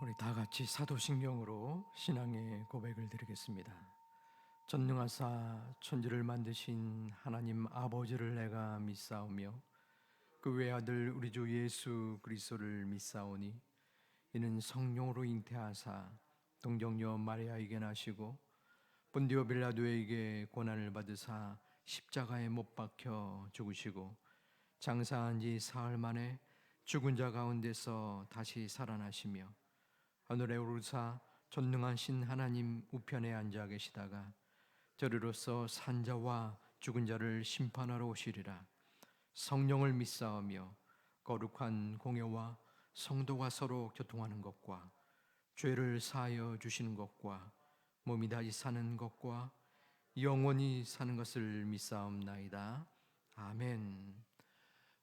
우리 다 같이 사도신경으로 신앙의 고백을 드리겠습니다. 전능하사 천지를 만드신 하나님 아버지를 내가 믿사오며 그 외아들 우리 주 예수 그리스도를 믿사오니 이는 성령으로 잉태하사 동정녀 마리아에게 나시고 본디오 빌라도에게 고난을 받으사 십자가에 못 박혀 죽으시고 장사한 지 사흘 만에 죽은 자 가운데서 다시 살아나시며 하늘에 오르사 전능하신 하나님 우편에 앉아 계시다가 저리로서 산자와 죽은 자를 심판하러 오시리라. 성령을 믿사오며 거룩한 공예와 성도가 서로 교통하는 것과 죄를 사하여 주시는 것과 몸이 다시 사는 것과 영원히 사는 것을 믿사옵나이다. 아멘.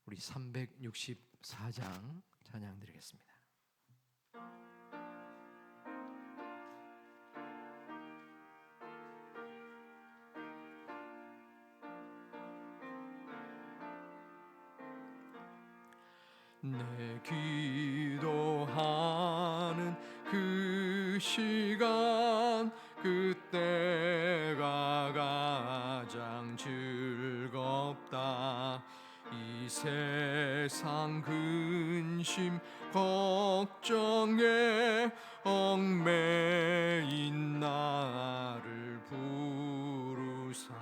우리 364장 찬양 드리겠습니다. 내 기도하는 그 시간 그때가 가장 즐겁다. 이 세상 근심 걱정에 얽매인 나를 부르사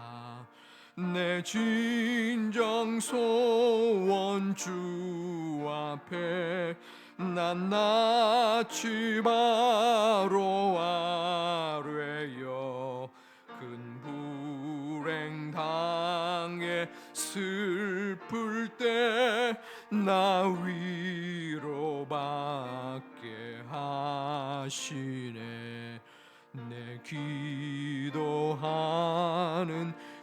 내 진정 소원 주 앞에 낱낱이 바로 아뢰어 큰 불행 당해 슬플 때 나 위로받게 하시네. 내 기도하는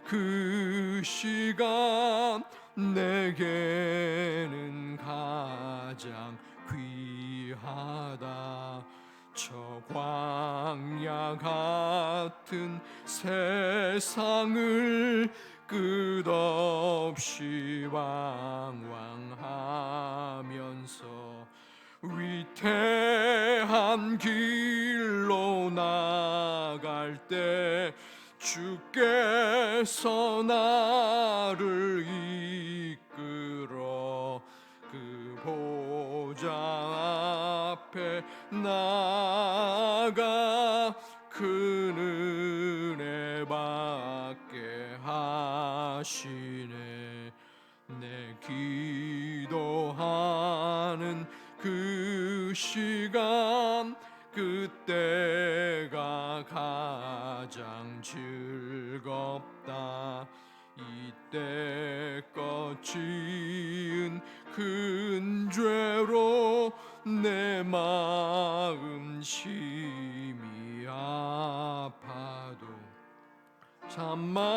그 시간 내게는 가장 귀하다. 저 광야 같은 세상을 끝없이 방황하면서 위태한 길로 나갈 때 주께서 나를 이끌어 그 보좌 앞에 나아가 큰 은혜 받게 하시네. 내 기도하는 그 시간 그때가 가장 즐겁다. 이때껏 지은 큰 죄로 내 마음 심히 아파도 참마음으로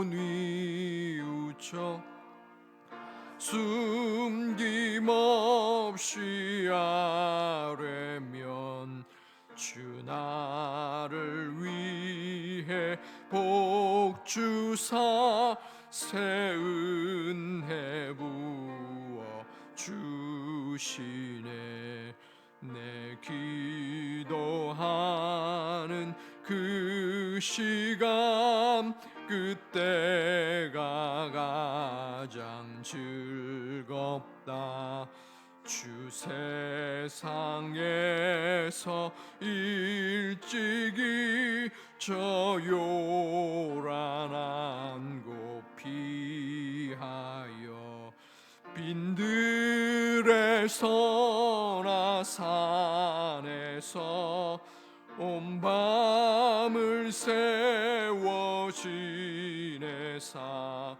뉘우쳐 숨김없이 아뢰면 주 나를 위해 복 주사 새 은혜 부어 주시네. 내 기도하는 그 시간 그때가 가장 즐겁다. 주 세상에서 일찍이 저 요란한 곳 피하여 빈들에서나 산에서 온 밤을 세워 지내사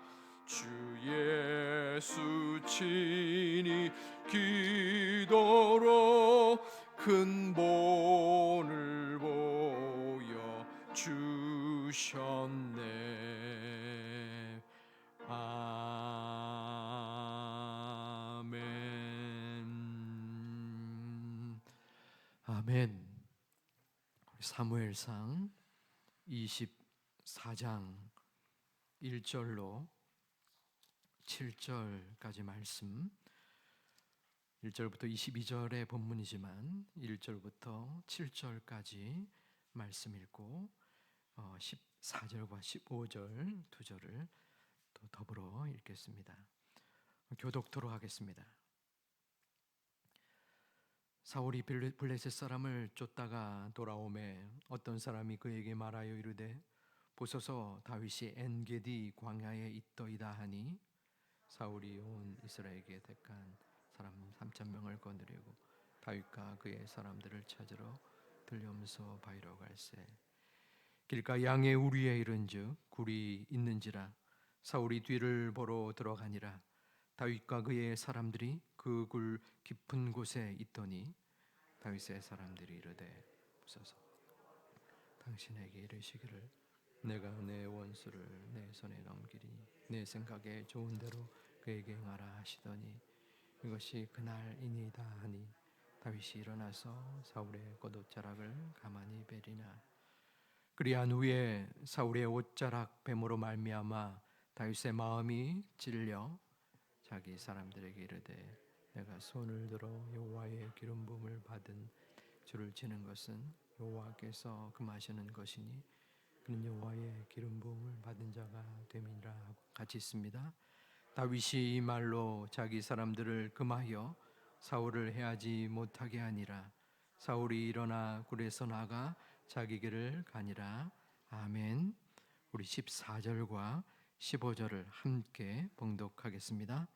주 예수 친히 기도로 큰 본을 보여 주셨네. 아멘. 아멘. 사무엘상 24장 1절로 7절까지 말씀 1절부터 22절의 본문이지만 1절부터 7절까지 말씀 읽고 14절과 15절 두 절을 또 더불어 읽겠습니다. 교독토로 하겠습니다. 사울이 블레셋 사람을 쫓다가 돌아오매 어떤 사람이 그에게 말하여 이르되 보소서 다윗이 엔게디 광야에 있더이다 하니 사울이 온 이스라엘에게 택한 사람 3,000명을 거느리고 다윗과 그의 사람들을 찾으러 들려면서 바위로 갈새 길가 양의 우리에 이른즉 굴이 있는지라 사울이 뒤를 보러 들어가니라 다윗과 그의 사람들이 그 굴 깊은 곳에 있더니 다윗의 사람들이 이르되 보소서 당신에게 이르시기를 내가 내 원수를 내 손에 넘기리니 내 생각에 좋은 대로 그에게 행하라 하시더니 이것이 그날이니이다 하니 다윗이 일어나서 사울의 겉옷자락을 가만히 베리나 그리한 후에 사울의 옷자락 뱀으로 말미암아 다윗의 마음이 찔려 자기 사람들에게 이르되 내가 손을 들어 여호와의 기름 부음을 받은 줄을 치는 것은 여호와께서 금하시는 것이니 그는 여호와의 기름 부음을 받은 자가 됨이라 하고 같이 있습니다. 다윗이 이 말로 자기 사람들을 금하여 사울을 해하지 못하게 하니라. 사울이 일어나 굴에서 나가 자기 길을 가니라. 아멘. 우리 14절과 15절을 함께 봉독하겠습니다.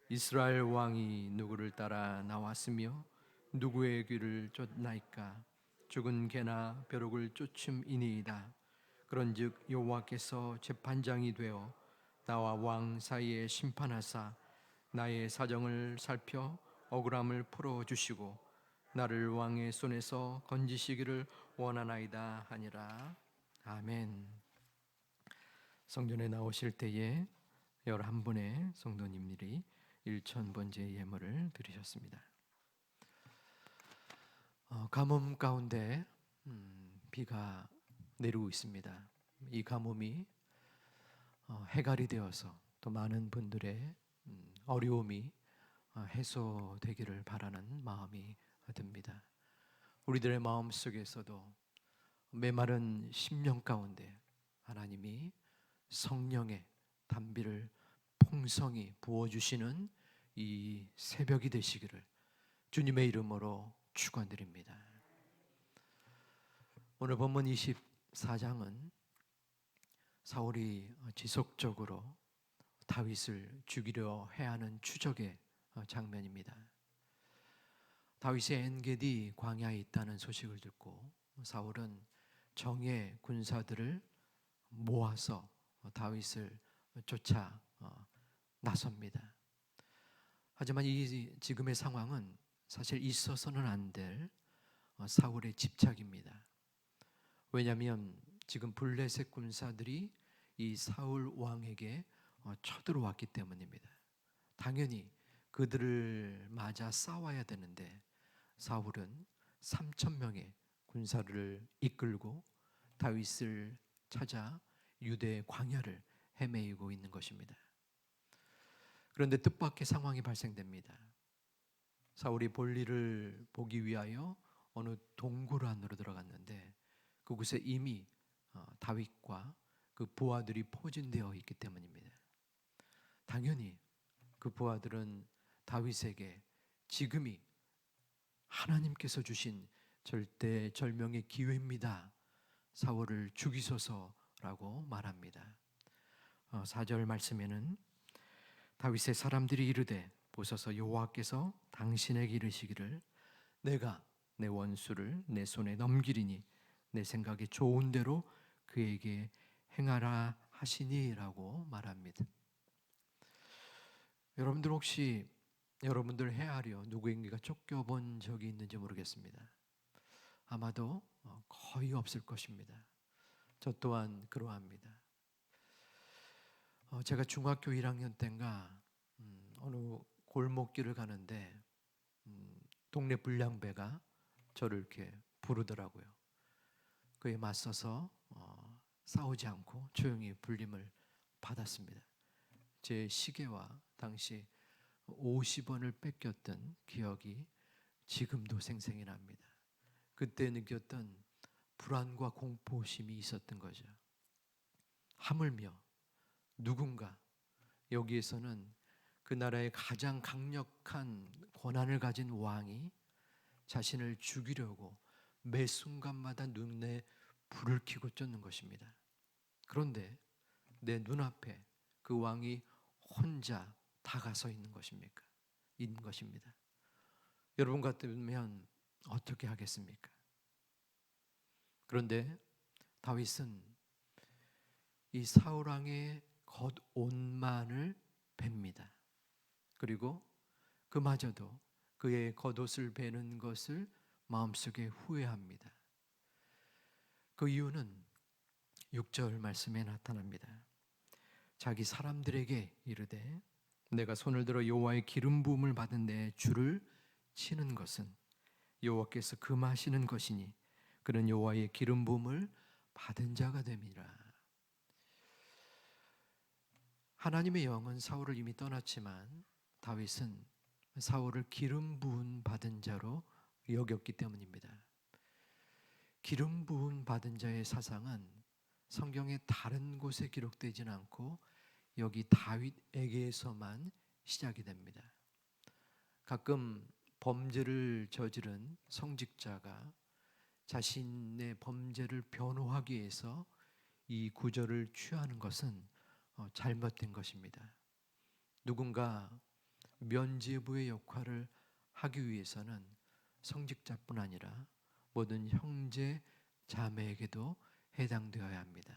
이스라엘 왕이 누구를 따라 나왔으며 누구의 귀를 쫓나이까 죽은 개나 벼룩을 쫓음이니이다. 그런즉 여호와께서 재판장이 되어 나와 왕 사이에 심판하사 나의 사정을 살펴 억울함을 풀어주시고 나를 왕의 손에서 건지시기를 원하나이다 하니라. 아멘. 성전에 나오실 때에 11분의 성도님들이 1,000번째 예물을 드리셨습니다. 가뭄 가운데 비가 내리고 있습니다. 이 가뭄이 해갈이 되어서 또 많은 분들의 어려움이 해소되기를 바라는 마음이 듭니다. 우리들의 마음 속에서도 메마른 심령 가운데 하나님이 성령의 단비를 풍성히 부어주시는 이 새벽이 되시기를 주님의 이름으로 축원드립니다. 오늘 본문 24장은 사울이 지속적으로 다윗을 죽이려 해하는 추적의 장면입니다. 다윗의 엔게디 광야에 있다는 소식을 듣고 사울은 정예 군사들을 모아서 다윗을 쫓아 나섭니다. 하지만 이 지금의 상황은 사실 있어서는 안 될 사울의 집착입니다. 왜냐하면 지금 블레셋 군사들이 이 사울 왕에게 쳐들어왔기 때문입니다. 당연히 그들을 맞아 싸워야 되는데 사울은 3,000명의 군사를 이끌고 다윗을 찾아 유대의 광야를 헤매이고 있는 것입니다. 그런데 뜻밖의 상황이 발생됩니다. 사울이 볼일을 보기 위하여 어느 동굴 안으로 들어갔는데 그곳에 이미 다윗과 그 부하들이 포진되어 있기 때문입니다. 당연히 그 부하들은 다윗에게 지금이 하나님께서 주신 절대절명의 기회입니다. 사울을 죽이소서라고 말합니다. 4절 말씀에는 다윗의 사람들이 이르되 보소서 여호와께서 당신에게 이르시기를 내가 내 원수를 내 손에 넘기리니 내 생각에 좋은 대로 그에게 행하라 하시니라고 말합니다. 여러분들 혹시 여러분들 헤아려 누구에게가 쫓겨본 적이 있는지 모르겠습니다. 아마도 거의 없을 것입니다. 저 또한 그러합니다. 제가 중학교 1학년 때인가 어느 골목길을 가는데 동네 불량배가 저를 이렇게 부르더라고요. 그에 맞서서 싸우지 않고 조용히 불림을 받았습니다. 제 시계와 당시 50원을 뺏겼던 기억이 지금도 생생히 납니다. 그때 느꼈던 불안과 공포심이 있었던 거죠. 하물며 누군가 여기에서는 그 나라의 가장 강력한 권한을 가진 왕이 자신을 죽이려고 매 순간마다 눈에 불을 켜고 쫓는 것입니다. 그런데 내 눈앞에 그 왕이 혼자 다가서 있는 것입니까? 있는 것입니다. 여러분 같으면 어떻게 하겠습니까? 그런데 다윗은 이 사울 왕의 겉옷만을 뱁니다. 그리고 그마저도 그의 겉옷을 베는 것을 마음속에 후회합니다. 그 이유는 6절 말씀에 나타납니다. 자기 사람들에게 이르되 내가 손을 들어 여호와의 기름 부음을 받은 내 주를 치는 것은 여호와께서 금하시는 것이니 그는 여호와의 기름 부음을 받은 자가 됨이라. 하나님의 영은 사울을 이미 떠났지만 다윗은 사울을 기름 부음 받은 자로 여겼기 때문입니다. 기름 부음 받은 자의 사상은 성경의 다른 곳에 기록되지는 않고 여기 다윗에게서만 시작이 됩니다. 가끔 범죄를 저지른 성직자가 자신의 범죄를 변호하기 위해서 이 구절을 취하는 것은 잘못된 것입니다. 누군가 면죄부의 역할을 하기 위해서는 성직자뿐 아니라 모든 형제 자매에게도 해당되어야 합니다.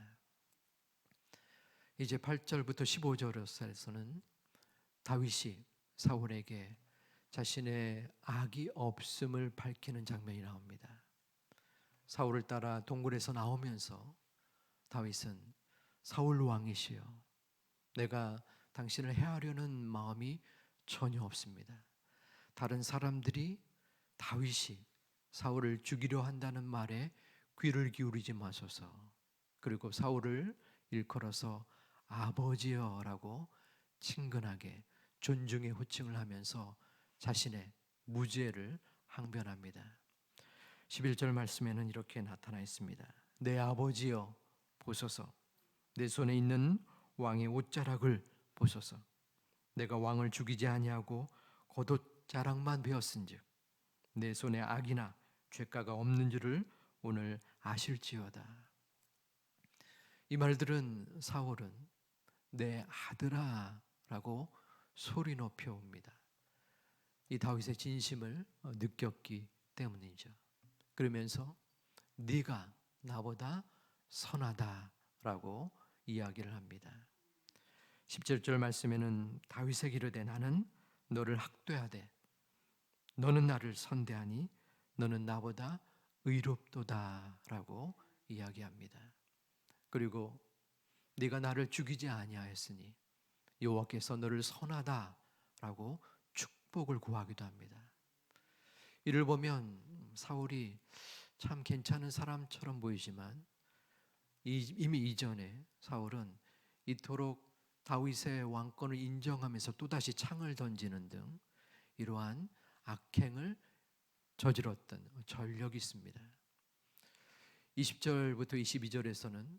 이제 8절부터 15절에서는 다윗이 사울에게 자신의 악이 없음을 밝히는 장면이 나옵니다. 사울을 따라 동굴에서 나오면서 다윗은 사울 왕이시여 내가 당신을 해하려는 마음이 전혀 없습니다. 다른 사람들이 다윗이 사울을 죽이려 한다는 말에 귀를 기울이지 마소서. 그리고 사울을 일컬어서 아버지여라고 친근하게 존중의 호칭을 하면서 자신의 무죄를 항변합니다. 11절 말씀에는 이렇게 나타나 있습니다. 내 아버지여 보소서. 내 손에 있는 왕의 옷자락을 보소서. 내가 왕을 죽이지 아니하고 겉옷 자락만 베었은즉 내 손에 악이나 죄가가 없는 줄을 오늘 아실지어다. 이 말들은 사울은 내 아들아라고 소리 높여 옵니다. 이 다윗의 진심을 느꼈기 때문이죠. 그러면서 네가 나보다 선하다라고 이야기를 합니다. 17절 말씀에는 다윗에게 이르되 나는 너를 학대하되 너는 나를 선대하니 너는 나보다 의롭도다라고 이야기합니다. 그리고 네가 나를 죽이지 아니하였으니 여호와께서 너를 선하다라고 축복을 구하기도 합니다. 이를 보면 사울이 참 괜찮은 사람처럼 보이지만 이미 이전에 사울은 이토록 다윗의 왕권을 인정하면서 또다시 창을 던지는 등 이러한 악행을 저질렀던 전력이 있습니다. 20절부터 22절에서는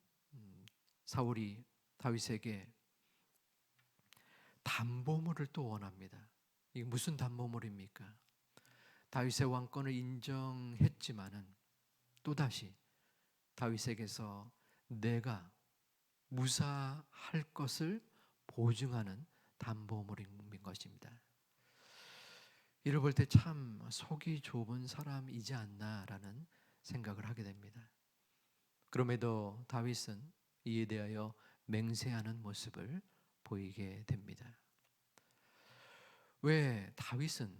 사울이 다윗에게 담보물을 또 원합니다. 이게 무슨 담보물입니까? 다윗의 왕권을 인정했지만은 또다시 다윗에게서 내가 무사할 것을 보증하는 담보물인 것입니다. 이를 볼 때 참 속이 좁은 사람이지 않나라는 생각을 하게 됩니다. 그럼에도 다윗은 이에 대하여 맹세하는 모습을 보이게 됩니다. 왜 다윗은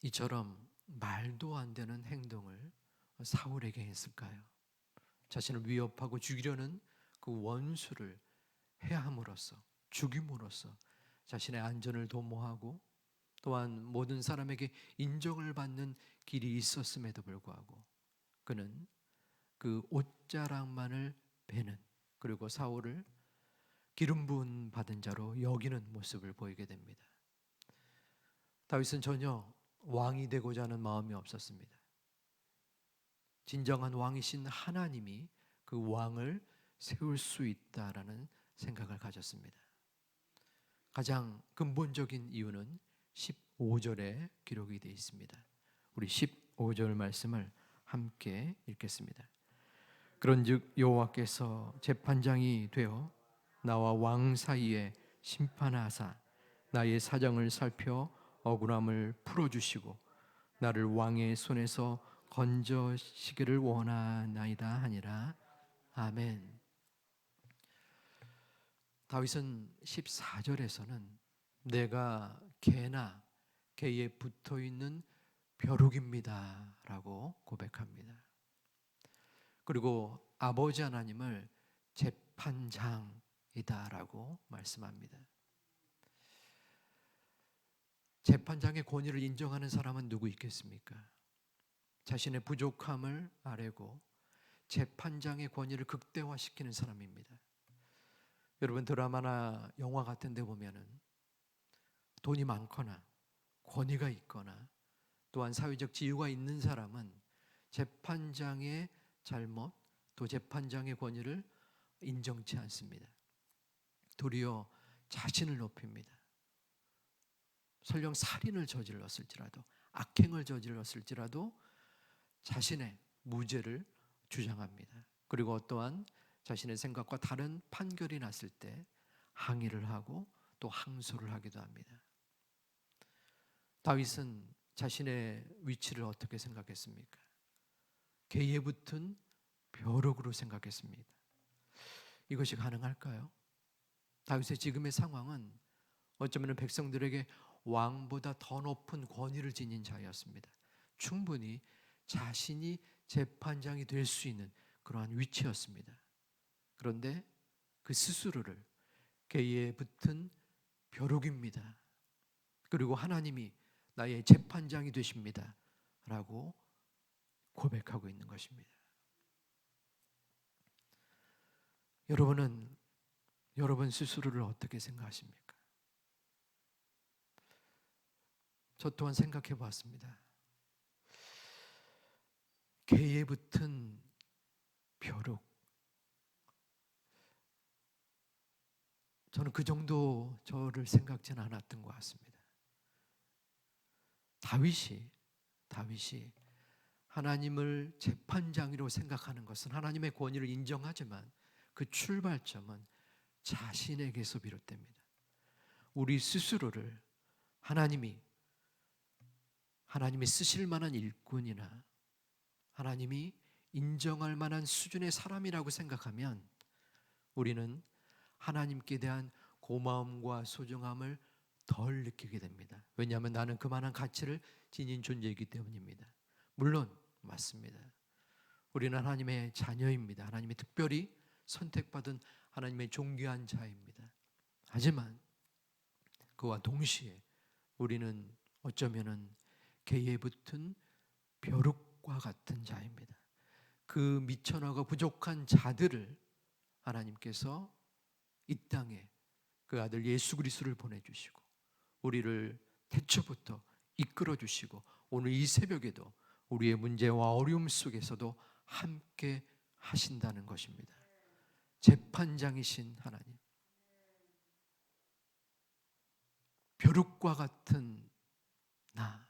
이처럼 말도 안 되는 행동을 사울에게 했을까요? 자신을 위협하고 죽이려는 그 원수를 해함으로써 죽임으로써 자신의 안전을 도모하고 또한 모든 사람에게 인정을 받는 길이 있었음에도 불구하고 그는 그 옷자락만을 베는 그리고 사울을 기름 부음 받은 자로 여기는 모습을 보이게 됩니다. 다윗은 전혀 왕이 되고자 하는 마음이 없었습니다. 진정한 왕이신 하나님이 그 왕을 세울 수 있다라는 생각을 가졌습니다. 가장 근본적인 이유는 15절에 기록이 되어 있습니다. 우리 15절 말씀을 함께 읽겠습니다. 그런즉 여호와께서 재판장이 되어 나와 왕 사이에 심판하사 나의 사정을 살펴 억울함을 풀어주시고 나를 왕의 손에서 건져시기를 원하나이다 하니라. 아멘. 다윗은 14절에서는 내가 개나 개에 붙어있는 벼룩입니다 라고 고백합니다. 그리고 아버지 하나님을 재판장이다 라고 말씀합니다. 재판장의 권위를 인정하는 사람은 누구 있겠습니까? 자신의 부족함을 아뢰고 재판장의 권위를 극대화시키는 사람입니다. 여러분, 드라마나 영화 같은 데 보면은 돈이 많거나 권위가 있거나 또한 사회적 지위가 있는 사람은 재판장의 잘못, 또 재판장의 권위를 인정치 않습니다. 도리어 자신을 높입니다. 설령 살인을 저질렀을지라도, 악행을 저질렀을지라도 자신의 무죄를 주장합니다. 그리고 어떠한 자신의 생각과 다른 판결이 났을 때 항의를 하고 또 항소를 하기도 합니다. 다윗은 자신의 위치를 어떻게 생각했습니까? 개에 붙은 벼룩으로 생각했습니다. 이것이 가능할까요? 다윗의 지금의 상황은 어쩌면 백성들에게 왕보다 더 높은 권위를 지닌 자였습니다. 충분히 자신이 재판장이 될 수 있는 그러한 위치였습니다. 그런데 그 스스로를 개에 붙은 벼룩입니다. 그리고 하나님이 나의 재판장이 되십니다 라고 고백하고 있는 것입니다. 여러분은 여러분 스스로를 어떻게 생각하십니까? 저 또한 생각해 보았습니다. 개에 붙은 벼룩, 저는 그 정도 저를 생각지는 않았던 것 같습니다. 다윗이 하나님을 재판장으로 생각하는 것은 하나님의 권위를 인정하지만 그 출발점은 자신에게서 비롯됩니다. 우리 스스로를 하나님이 쓰실 만한 일꾼이나 하나님이 인정할 만한 수준의 사람이라고 생각하면 우리는 하나님께 대한 고마움과 소중함을 덜 느끼게 됩니다. 왜냐하면 나는 그만한 가치를 지닌 존재이기 때문입니다. 물론 맞습니다. 우리는 하나님의 자녀입니다. 하나님의 특별히 선택받은 하나님의 존귀한 자입니다. 하지만 그와 동시에 우리는 어쩌면은 개에 붙은 벼룩과 같은 자입니다. 그 미천하고 부족한 자들을 하나님께서 이 땅에 그 아들 예수 그리스도를 보내주시고 우리를 태초부터 이끌어 주시고 오늘 이 새벽에도 우리의 문제와 어려움 속에서도 함께 하신다는 것입니다. 재판장이신 하나님, 벼룩과 같은 나,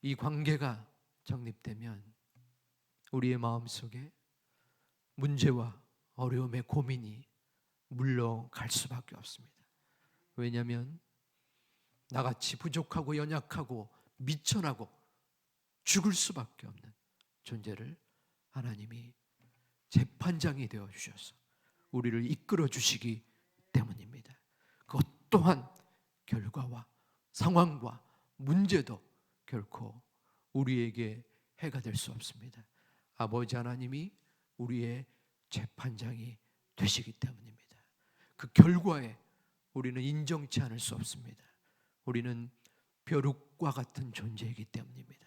이 관계가 정립되면 우리의 마음속에 문제와 어려움의 고민이 물러갈 수밖에 없습니다. 왜냐하면 나같이 부족하고 연약하고 미천하고 죽을 수밖에 없는 존재를 하나님이 재판장이 되어 주셔서 우리를 이끌어 주시기 때문입니다. 그것 또한 결과와 상황과 문제도 결코 우리에게 해가 될 수 없습니다. 아버지 하나님이 우리의 재판장이 되시기 때문입니다. 그 결과에 우리는 인정치 않을 수 없습니다. 우리는 벼룩과 같은 존재이기 때문입니다.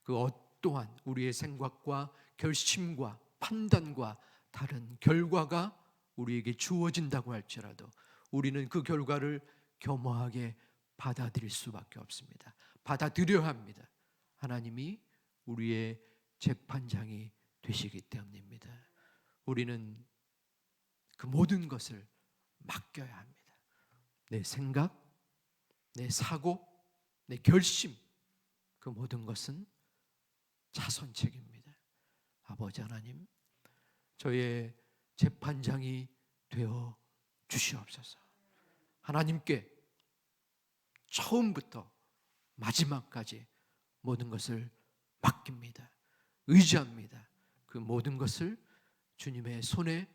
그 어떠한 우리의 생각과 결심과 판단과 다른 결과가 우리에게 주어진다고 할지라도 우리는 그 결과를 겸허하게 받아들일 수밖에 없습니다. 받아들여야 합니다. 하나님이 우리의 재판장이 되시기 때문입니다. 우리는 그 모든 것을 맡겨야 합니다. 내 생각, 내 사고, 내 결심, 그 모든 것은 자손 책입니다. 아버지 하나님, 저의 재판장이 되어 주시옵소서. 하나님께 처음부터 마지막까지 모든 것을 맡깁니다. 의지합니다. 그 모든 것을 주님의 손에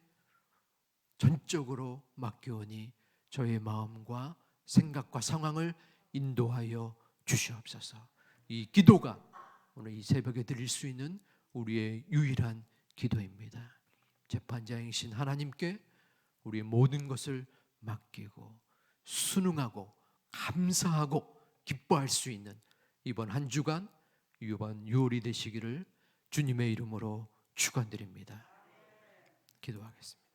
전적으로 맡기오니 저의 마음과 생각과 상황을 인도하여 주시옵소서. 이 기도가 오늘 이 새벽에 드릴 수 있는 우리의 유일한 기도입니다. 재판장이신 하나님께 우리의 모든 것을 맡기고 순응하고 감사하고 기뻐할 수 있는 이번 한 주간 이번 6월이 되시기를 주님의 이름으로 축원드립니다. 기도하겠습니다.